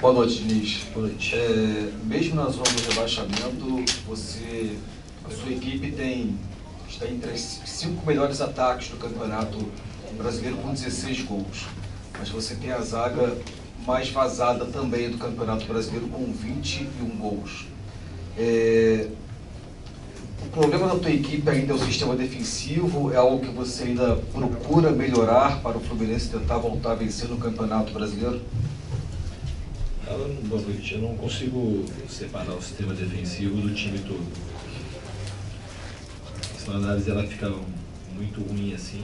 Boa noite, Diniz. Boa noite. Mesmo na zona do rebaixamento, a sua equipe está entre as 5 melhores ataques do Campeonato Brasileiro com 16 gols. Mas você tem a zaga mais vazada também do Campeonato Brasileiro com 21 gols. O problema da tua equipe ainda é o sistema defensivo? É algo que você ainda procura melhorar para o Fluminense tentar voltar a vencer no Campeonato Brasileiro? Boa noite. Eu não consigo separar o sistema defensivo do time todo. Essa análise ela fica muito ruim assim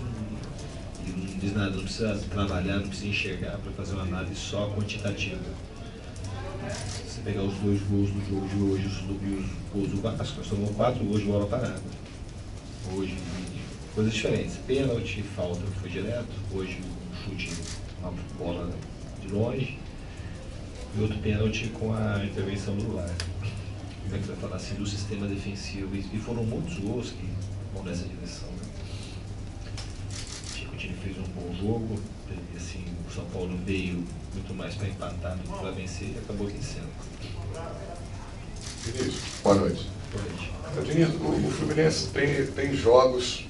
e não diz nada, não precisa trabalhar, não precisa enxergar para fazer uma análise só quantitativa. Se você pegar os 2 gols do jogo de hoje e os gols do Vasco, nós tomamos 4 gols de bola parada. Hoje, coisas diferentes. Pênalti, falta que foi direto. Hoje, um chute, uma bola de longe. E outro pênalti com a intervenção do VAR. Como é que vai falar assim do sistema defensivo? E foram muitos gols que vão nessa direção. Né? Acho que o time fez um bom jogo. E, assim, o São Paulo veio muito mais para empatar do que para vencer e acabou vencendo. Diniz, boa noite. Boa noite. Diniz, o Fluminense tem jogos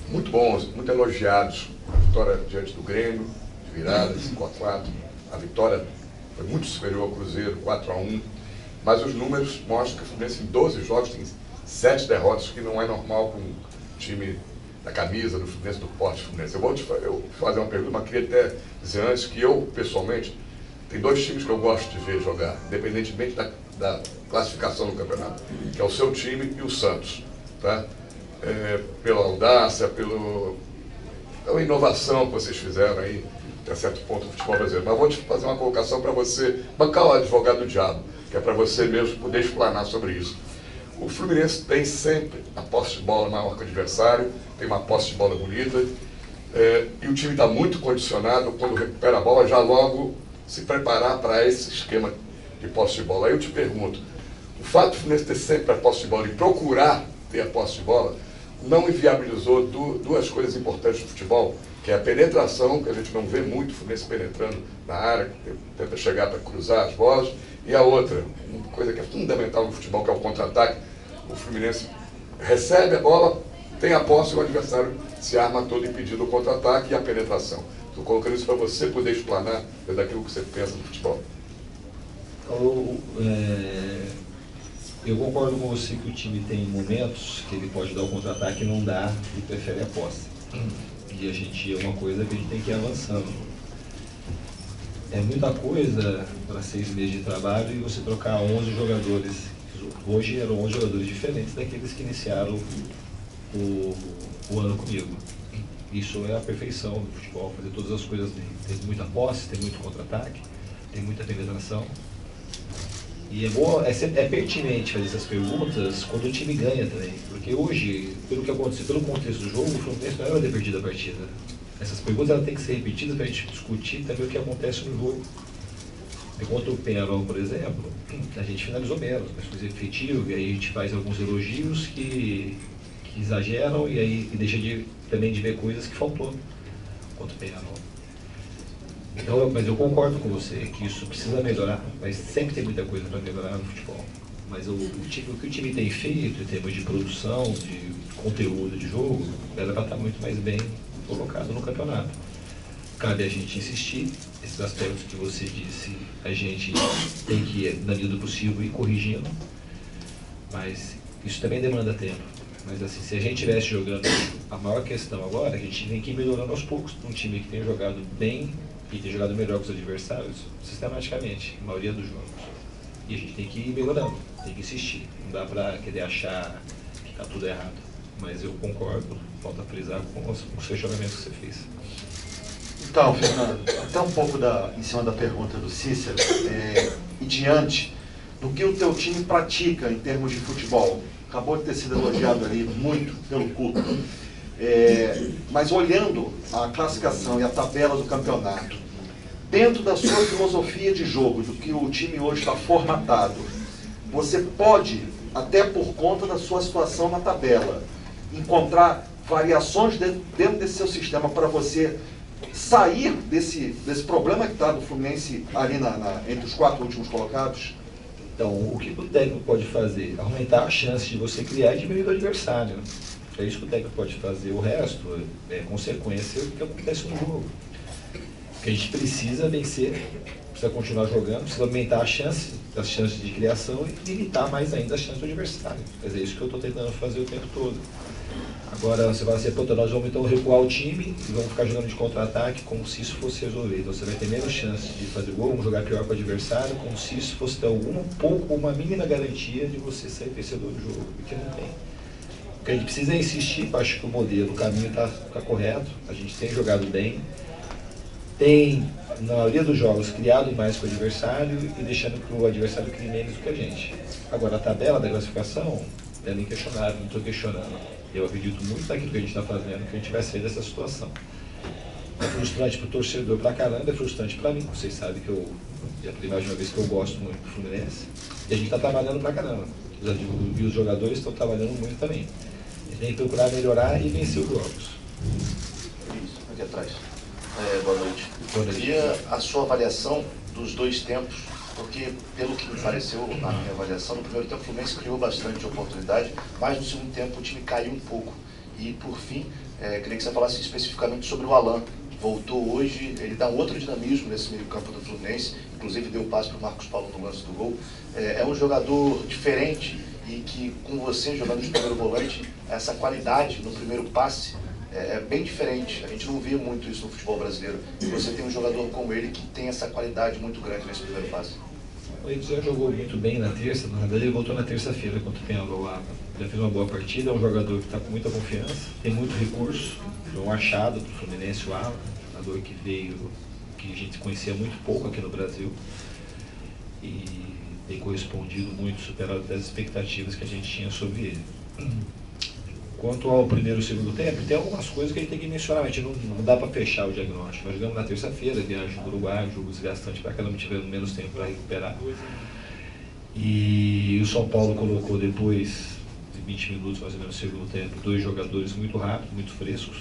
muito bons, muito elogiados. A vitória diante do Grêmio, de virada, 5-4. A vitória foi muito superior ao Cruzeiro, 4-1. Mas os números mostram que o Fluminense em 12 jogos tem 7 derrotas, que não é normal para um time da camisa do Fluminense, do porte Fluminense. Eu vou fazer uma pergunta, mas queria até dizer antes que eu, pessoalmente, tem 2 times que eu gosto de ver jogar, independentemente da classificação do campeonato, que é o seu time e o Santos. Tá? Pela audácia, pela inovação que vocês fizeram aí, até certo ponto do futebol brasileiro. Mas vou te fazer uma colocação para você bancar o advogado do diabo, que é para você mesmo poder explanar sobre isso. O Fluminense tem sempre a posse de bola maior que o adversário, tem uma posse de bola bonita, e o time está muito condicionado, quando recupera a bola, já logo se preparar para esse esquema de posse de bola. Aí eu te pergunto, o fato do Fluminense ter sempre a posse de bola e procurar ter a posse de bola, não inviabilizou 2 coisas importantes do futebol, que é a penetração, que a gente não vê muito o Fluminense penetrando na área, tenta chegar para cruzar as bolas, e a outra, uma coisa que é fundamental no futebol, que é o contra-ataque. O Fluminense recebe a bola, tem a posse e o adversário se arma todo impedindo o contra-ataque e a penetração. Estou colocando isso para você poder explanar daquilo que você pensa no futebol. Eu concordo com você que o time tem momentos que ele pode dar o contra-ataque e não dá e prefere a posse. E a gente é uma coisa que a gente tem que ir avançando. É muita coisa para 6 meses de trabalho e você trocar 11 jogadores. Hoje eram 11 jogadores diferentes daqueles que iniciaram o ano comigo. Isso é a perfeição do futebol, fazer todas as coisas bem. Tem muita posse, tem muito contra-ataque, tem muita penetração. E é pertinente fazer essas perguntas quando o time ganha também. Porque hoje, pelo que aconteceu, pelo contexto do jogo, o Fluminense não era ter perdido a partida. Essas perguntas elas têm que ser repetidas para a gente discutir também o que acontece no jogo. Contra o Penharol, por exemplo, a gente finalizou menos, mas foi efetivo, e aí a gente faz alguns elogios que exageram e aí deixa também de ver coisas que faltou contra o Penharol. Então, mas eu concordo com você que isso precisa melhorar, mas sempre tem muita coisa para melhorar no futebol. Mas o que o time tem feito em termos de produção, de conteúdo de jogo, era para estar muito mais bem colocado no campeonato. Cabe a gente insistir, esses aspectos que você disse, a gente tem que, na medida do possível, ir corrigindo, mas isso também demanda tempo. Mas assim, se a gente estivesse jogando, a maior questão agora é que a gente tem que ir melhorando aos poucos. Um time que tem jogado bem e tem jogado melhor que os adversários, sistematicamente, a maioria dos jogos. E a gente tem que ir melhorando, tem que insistir. Não dá para querer achar que está tudo errado. Mas eu concordo, falta frisar com os questionamentos que você fez. Então, Fernando, até um pouco em cima da pergunta do Cícero, e diante do que o teu time pratica em termos de futebol, acabou de ter sido elogiado ali muito pelo Cuca, mas olhando a classificação e a tabela do campeonato, dentro da sua filosofia de jogo, do que o time hoje está formatado, você pode, até por conta da sua situação na tabela, encontrar variações dentro desse seu sistema para você sair desse problema que está do Fluminense ali entre os 4 últimos colocados? Então, o que o técnico pode fazer? Aumentar a chance de você criar e diminuir o adversário. É isso que o técnico pode fazer. O resto é consequência do que acontece no jogo. Porque a gente precisa vencer, precisa continuar jogando, precisa aumentar as chances de criação e limitar mais ainda as chances do adversário. Quer dizer, é isso que eu estou tentando fazer o tempo todo. Agora você vai dizer, nós vamos então recuar o time e vamos ficar jogando de contra-ataque como se isso fosse resolver. Então você vai ter menos chance de fazer gol, vamos jogar pior com o adversário, como se isso fosse ter uma mínima garantia de você ser vencedor do jogo, porque não tem. O que a gente precisa é insistir, acho que o modelo, o caminho está correto, a gente tem jogado bem, tem, na maioria dos jogos, criado mais com o adversário e deixando que o adversário crie menos do que a gente. Agora, a tabela da classificação é inquestionável, não estou questionando. Eu acredito muito naquilo que a gente está fazendo, que a gente vai sair dessa situação. É frustrante para o torcedor pra caramba, é frustrante para mim. Vocês sabem que eu já falei mais de uma vez que eu gosto muito do Fluminense. E a gente está trabalhando pra caramba. E os jogadores estão trabalhando muito também. A gente tem que procurar melhorar e vencer os jogos. Isso, aqui atrás. Boa noite. Boa noite. Eu queria a sua avaliação dos 2 tempos, porque, pelo que me pareceu na minha avaliação, no primeiro tempo o Fluminense criou bastante oportunidade, mas no segundo tempo o time caiu um pouco. E, por fim, queria que você falasse especificamente sobre o Alan. Voltou hoje, ele dá um outro dinamismo nesse meio campo do Fluminense, inclusive deu passe para o Marcos Paulo no lance do gol. É um jogador diferente e que, com você jogando de primeiro volante, essa qualidade no primeiro passe é bem diferente. A gente não vê muito isso no futebol brasileiro. E você tem um jogador como ele que tem essa qualidade muito grande nesse primeiro passe. Ele já jogou muito bem na terça, na verdade ele voltou na terça-feira contra o Penharol. Já fez uma boa partida, é um jogador que está com muita confiança, tem muito recurso, foi um achado para o Fluminense, o Alan, um jogador que veio, que a gente conhecia muito pouco aqui no Brasil e tem correspondido muito, superado as expectativas que a gente tinha sobre ele. Quanto ao primeiro e segundo tempo, tem algumas coisas que a gente tem que mencionar, a gente não dá para fechar o diagnóstico. Nós jogamos na terça-feira, viagem do Uruguai, um jogo desgastante para caramba, tivemos menos tempo para recuperar. E o São Paulo colocou depois de 20 minutos, mais ou menos, no segundo tempo, 2 jogadores muito rápidos, muito frescos,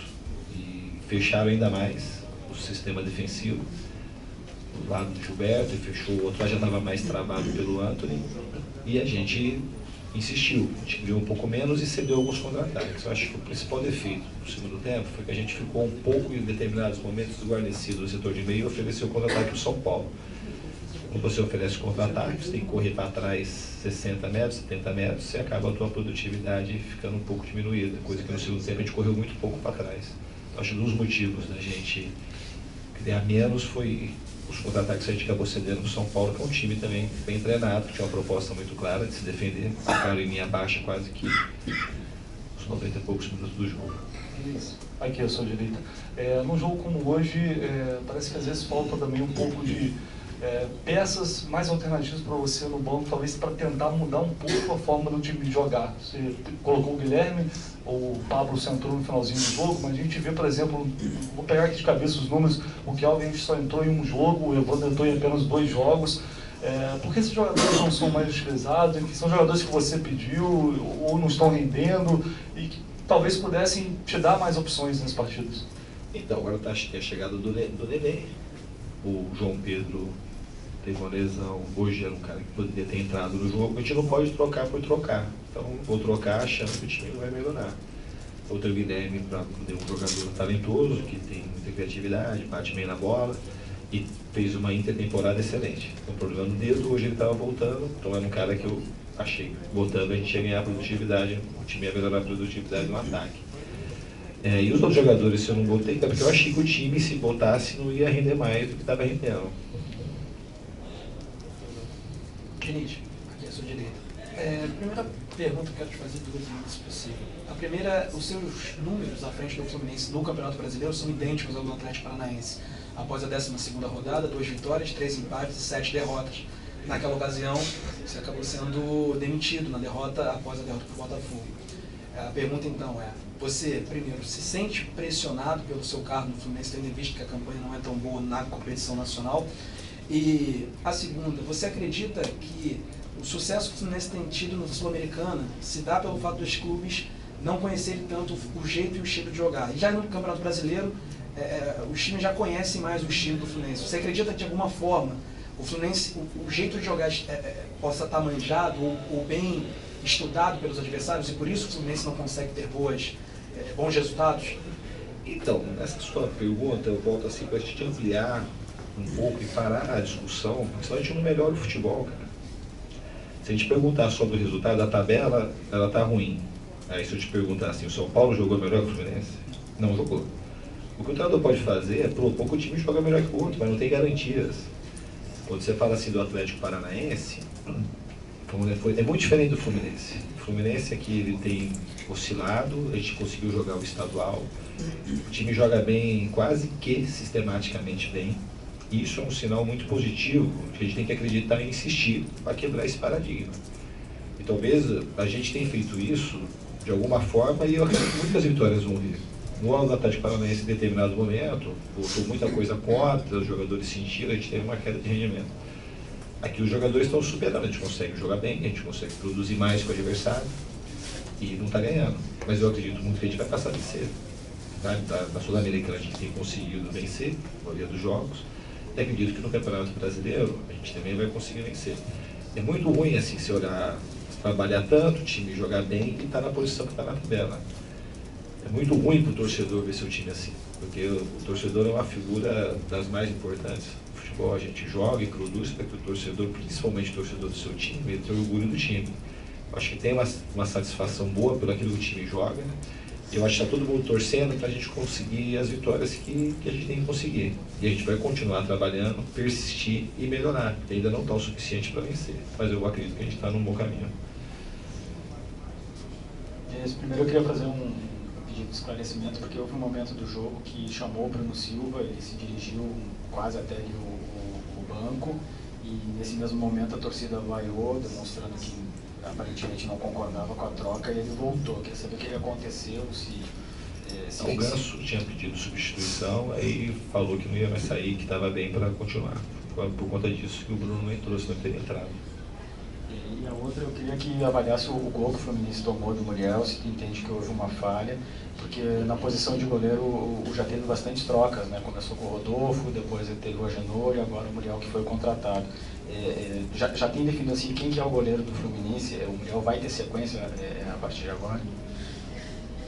e fecharam ainda mais o sistema defensivo. Do lado do Gilberto, e fechou o outro, já estava mais travado pelo Antony, e a gente insistiu, a gente criou um pouco menos e cedeu alguns contra-ataques. Eu acho que o principal defeito do segundo tempo foi que a gente ficou um pouco, em determinados momentos, desguarnecido no setor de meio e ofereceu contra-ataque para o São Paulo. Quando você oferece contra-ataque, você tem que correr para trás 60 metros, 70 metros, você acaba a tua produtividade ficando um pouco diminuída, coisa que no segundo tempo a gente correu muito pouco para trás. Eu acho que um dos motivos da gente criar menos foi os contra-ataques que a gente acabou cedendo para o São Paulo, que é um time também bem treinado, que tinha uma proposta muito clara de se defender, ficaram em linha baixa quase que os 90 e poucos minutos do jogo. Isso. Aqui, à sua direita. Num jogo como hoje, parece que às vezes falta também um pouco de peças mais alternativas para você no banco, talvez para tentar mudar um pouco a forma do time de jogar. Você colocou o Guilherme, o Pablo entrou no finalzinho do jogo, mas a gente vê, por exemplo, vou pegar aqui de cabeça os números, o Kelvin só entrou em um jogo, o Evandro entrou em apenas 2 jogos. Por que esses jogadores não são mais utilizados? Que são jogadores que você pediu ou não estão rendendo e que talvez pudessem te dar mais opções nas partidas? Então, agora está a chegada do Nenê. O João Pedro teve uma lesão, hoje era um cara que poderia ter entrado no jogo, a gente não pode trocar por trocar. Então, vou trocar achando que o time não vai melhorar. Outro Guilherme, um jogador talentoso, que tem muita criatividade, bate bem na bola e fez uma intertemporada excelente. O problema no dedo, hoje ele estava voltando, então era um cara que eu achei, voltando a gente ia ganhar produtividade, o time ia melhorar a produtividade no ataque. E os outros jogadores, se eu não botei, porque eu achei que o time, se botasse, não ia render mais do que estava rendendo. Diniz, aqui à sua direita. Primeira pergunta que eu quero te fazer, 2 minutos, se possível. A primeira, os seus números à frente do Fluminense no Campeonato Brasileiro são idênticos ao do Atlético Paranaense. Após a 12ª rodada, 2 vitórias, 3 empates e 7 derrotas. Naquela ocasião, você acabou sendo demitido na derrota após a derrota para o Botafogo. A pergunta então é, você, primeiro, se sente pressionado pelo seu cargo no Fluminense, tendo em vista que a campanha não é tão boa na competição nacional? E a segunda, você acredita que o sucesso que o Fluminense tem tido no Sul-Americana se dá pelo fato dos clubes não conhecerem tanto o jeito e o estilo de jogar? E já no Campeonato Brasileiro, os times já conhecem mais o estilo do Fluminense. Você acredita que de alguma forma o Fluminense, o jeito de jogar possa estar manjado ou bem estudado pelos adversários e por isso o Fluminense não consegue ter bons resultados? Então, nessa sua pergunta, eu volto assim para a gente ampliar um pouco e parar a discussão, porque senão a gente não melhora o futebol, cara. Se a gente perguntar sobre o resultado da tabela, ela está ruim. Aí se eu te perguntar assim, o São Paulo jogou melhor que o Fluminense? Não jogou. O que o treinador pode fazer é propor que o time joga melhor que o outro, mas não tem garantias. Quando você fala assim do Atlético Paranaense, é muito diferente do Fluminense. O Fluminense aqui ele tem oscilado, a gente conseguiu jogar o estadual, o time joga bem, quase que sistematicamente bem. E isso é um sinal muito positivo, que a gente tem que acreditar e insistir para quebrar esse paradigma. E talvez a gente tenha feito isso de alguma forma e eu acredito que muitas vitórias vão vir. No ano do Atlético Paranaense, em determinado momento, voltou muita coisa contra, os jogadores sentiram, a gente teve uma queda de rendimento. Aqui os jogadores estão superando, a gente consegue jogar bem, a gente consegue produzir mais com o adversário e não está ganhando. Mas eu acredito muito que a gente vai passar a vencer. Tá? Na Sul-Americana a gente tem conseguido vencer a maioria dos jogos. E acredito que no Campeonato Brasileiro a gente também vai conseguir vencer. É muito ruim assim, se olhar, trabalhar tanto, o time jogar bem e estar na posição que está na tabela. É muito ruim para o torcedor ver seu time assim, porque o torcedor é uma figura das mais importantes. No futebol a gente joga e produz para que o torcedor, principalmente o torcedor do seu time, tenha orgulho do time. Eu acho que tem uma satisfação boa pelo aquilo que o time joga. Eu acho que está todo mundo torcendo para a gente conseguir as vitórias que a gente tem que conseguir. E a gente vai continuar trabalhando, persistir e melhorar, porque ainda não está o suficiente para vencer. Mas eu acredito que a gente está num bom caminho. Primeiro eu queria fazer um pedido de esclarecimento, porque houve um momento do jogo que chamou o Bruno Silva, ele se dirigiu quase até ali o banco, e nesse mesmo momento a torcida vaiou, demonstrando que aparentemente não concordava com a troca, e ele voltou. Queria saber o que aconteceu, O Ganso tinha pedido substituição, aí falou que não ia mais sair, que estava bem para continuar. Foi por conta disso que o Bruno não entrou, senão ele teria entrado. E a outra, eu queria que avaliasse o gol que o Fluminense tomou do Muriel, se entende que houve uma falha, porque na posição de goleiro já teve bastante trocas, né? Começou com o Rodolfo, depois ele teve o Agenor e agora o Muriel que foi contratado. Já tem definido assim quem que é o goleiro do Fluminense? O Muriel vai ter sequência a partir de agora?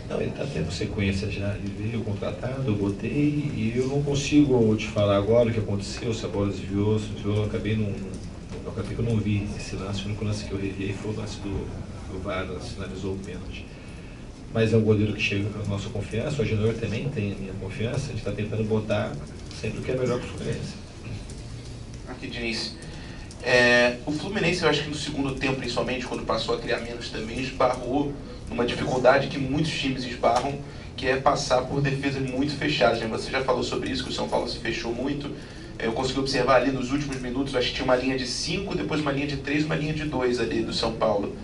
Não, ele está tendo sequência já, ele veio contratado, eu botei e eu não consigo te falar agora o que aconteceu, se a bola desviou, eu acabei que eu não vi esse lance. O único lance que eu revi foi o lance do VAR, sinalizou o pênalti. Mas é um goleiro que chega com a nossa confiança, o Agenor também tem a minha confiança, a gente está tentando botar sempre o que é melhor para o Fluminense. Aqui, Diniz. O Fluminense, eu acho que no segundo tempo, principalmente, quando passou a criar menos também, esbarrou numa dificuldade que muitos times esbarram, que é passar por defesas muito fechadas. Né? Você já falou sobre isso, que o São Paulo se fechou muito. Eu consegui observar ali nos últimos minutos, acho que tinha uma linha de 5, depois uma linha de 3, uma linha de 2 ali do São Paulo.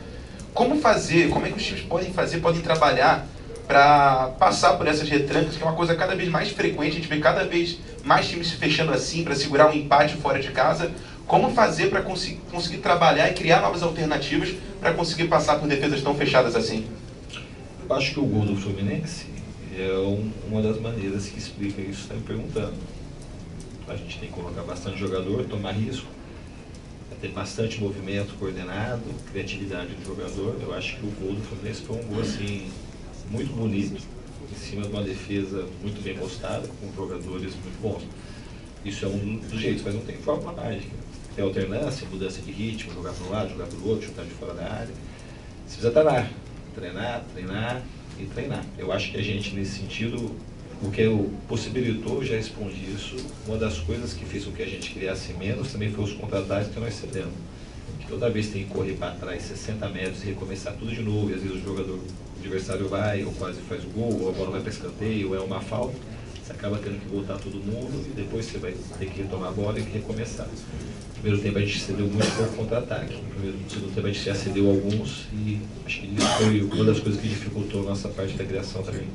Como é que os times podem trabalhar para passar por essas retrancas, que é uma coisa cada vez mais frequente, a gente vê cada vez mais times se fechando assim, para segurar um empate fora de casa. Como fazer para conseguir trabalhar e criar novas alternativas para conseguir passar por defesas tão fechadas assim? Eu acho que o gol do Fluminense é uma das maneiras que explica isso, está me perguntando. A gente tem que colocar bastante jogador, tomar risco, ter bastante movimento coordenado, criatividade do jogador. Eu acho que o gol do Fluminense foi um gol assim, muito bonito, em cima de uma defesa muito bem postada, com jogadores muito bons. Isso é um dos jeitos, mas não tem fórmula mágica. Tem alternância, mudança de ritmo, jogar para um lado, jogar para o outro, chutar de fora da área. Você precisa estar lá, treinar e treinar. Eu acho que a gente, nesse sentido, o que possibilitou, já respondi isso, uma das coisas que fez com que a gente criasse menos também foi os contra-ataques que nós cedemos. Que toda vez tem que correr para trás 60 metros e recomeçar tudo de novo, e às vezes o adversário vai, ou quase faz o gol, ou a bola vai para escanteio, ou é uma falta. Você acaba tendo que voltar todo mundo e depois você vai ter que retomar a bola e recomeçar. No primeiro tempo a gente cedeu muito pouco contra-ataque. No segundo tempo a gente já cedeu alguns e acho que isso foi uma das coisas que dificultou a nossa parte da criação também.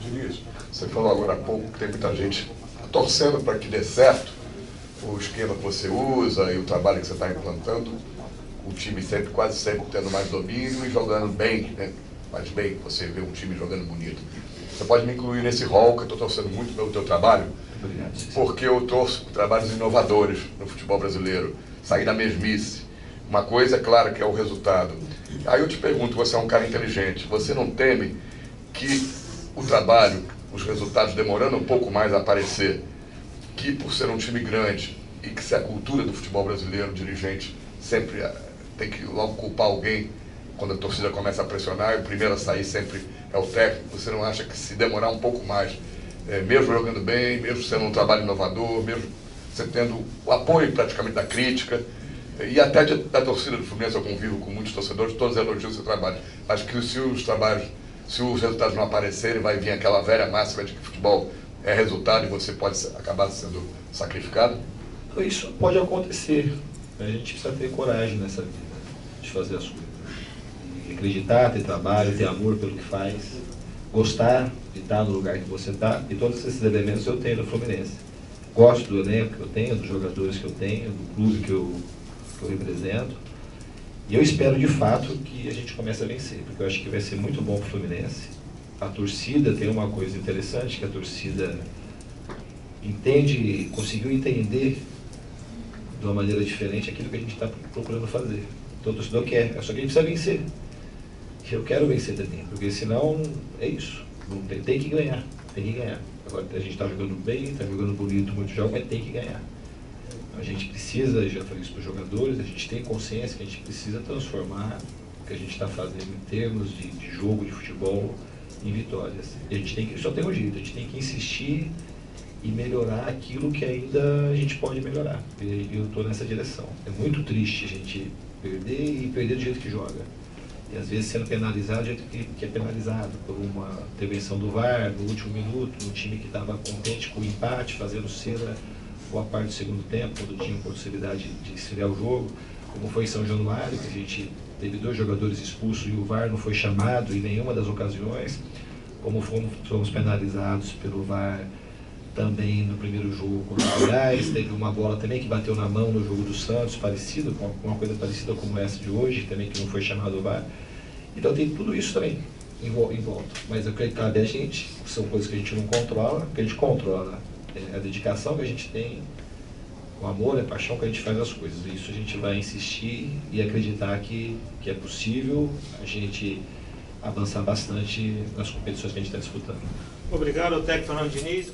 Diniz, você falou agora há pouco que tem muita gente torcendo para que dê certo o esquema que você usa e o trabalho que você está implantando. O time quase sempre tendo mais domínio e jogando bem, né? Mais bem, você vê um time jogando bonito. Você pode me incluir nesse rol, que eu estou torcendo muito pelo teu trabalho, Obrigado. porque eu torço por trabalhos inovadores no futebol brasileiro, sair da mesmice. Uma coisa, é claro, que é o resultado. Aí eu te pergunto, você é um cara inteligente, você não teme que o trabalho, os resultados demorando um pouco mais a aparecer, que por ser um time grande e que se a cultura do futebol brasileiro, o dirigente sempre tem que logo culpar alguém quando a torcida começa a pressionar, e o primeiro a sair sempre é o técnico, você não acha que se demorar um pouco mais, mesmo jogando bem, mesmo sendo um trabalho inovador, mesmo você tendo o apoio praticamente da crítica, e até da torcida do Fluminense, eu convivo com muitos torcedores, todos elogiam o seu trabalho, mas que se os resultados não aparecerem, vai vir aquela velha máxima de que futebol é resultado e você pode acabar sendo sacrificado? Isso pode acontecer. A gente precisa ter coragem nessa vida de fazer as coisas. E acreditar, ter trabalho, ter amor pelo que faz, gostar de estar no lugar que você está, e todos esses elementos eu tenho no Fluminense. Gosto do elenco que eu tenho, dos jogadores que eu tenho, do clube que eu represento. E eu espero de fato que a gente comece a vencer, porque eu acho que vai ser muito bom para o Fluminense. A torcida tem uma coisa interessante, que a torcida conseguiu entender de uma maneira diferente aquilo que a gente está procurando fazer. Então o torcedor quer, só que a gente precisa vencer. Eu quero vencer também, porque senão é isso. Não tem que ganhar, tem que ganhar. Agora a gente está jogando bem, está jogando bonito muitos jogos, mas tem que ganhar. A gente precisa, já falei isso para os jogadores, a gente tem consciência que a gente precisa transformar o que a gente está fazendo em termos de jogo, de futebol, em vitórias. E a gente só tem um jeito, a gente tem que insistir e melhorar aquilo que ainda a gente pode melhorar. E eu estou nessa direção. É muito triste a gente perder e perder do jeito que joga. E às vezes sendo penalizado do jeito que é penalizado, por uma intervenção do VAR no último minuto, um time que estava contente com o empate, fazendo cera boa parte do segundo tempo, quando tinha possibilidade de esfriar o jogo, como foi em São Januário, que a gente teve 2 jogadores expulsos e o VAR não foi chamado em nenhuma das ocasiões, como fomos penalizados pelo VAR também no primeiro jogo contra o Goiás, teve uma bola também que bateu na mão no jogo do Santos, parecido, com uma coisa parecida como essa de hoje, também que não foi chamado o VAR. Então tem tudo isso também em volta, mas o que cabe a gente, são coisas que a gente não controla, que a gente controla a dedicação que a gente tem, o amor, a paixão que a gente faz as coisas. Isso a gente vai insistir e acreditar que é possível a gente avançar bastante nas competições que a gente está disputando. Obrigado ao técnico Fernando Diniz.